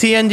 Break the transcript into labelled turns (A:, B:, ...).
A: CNG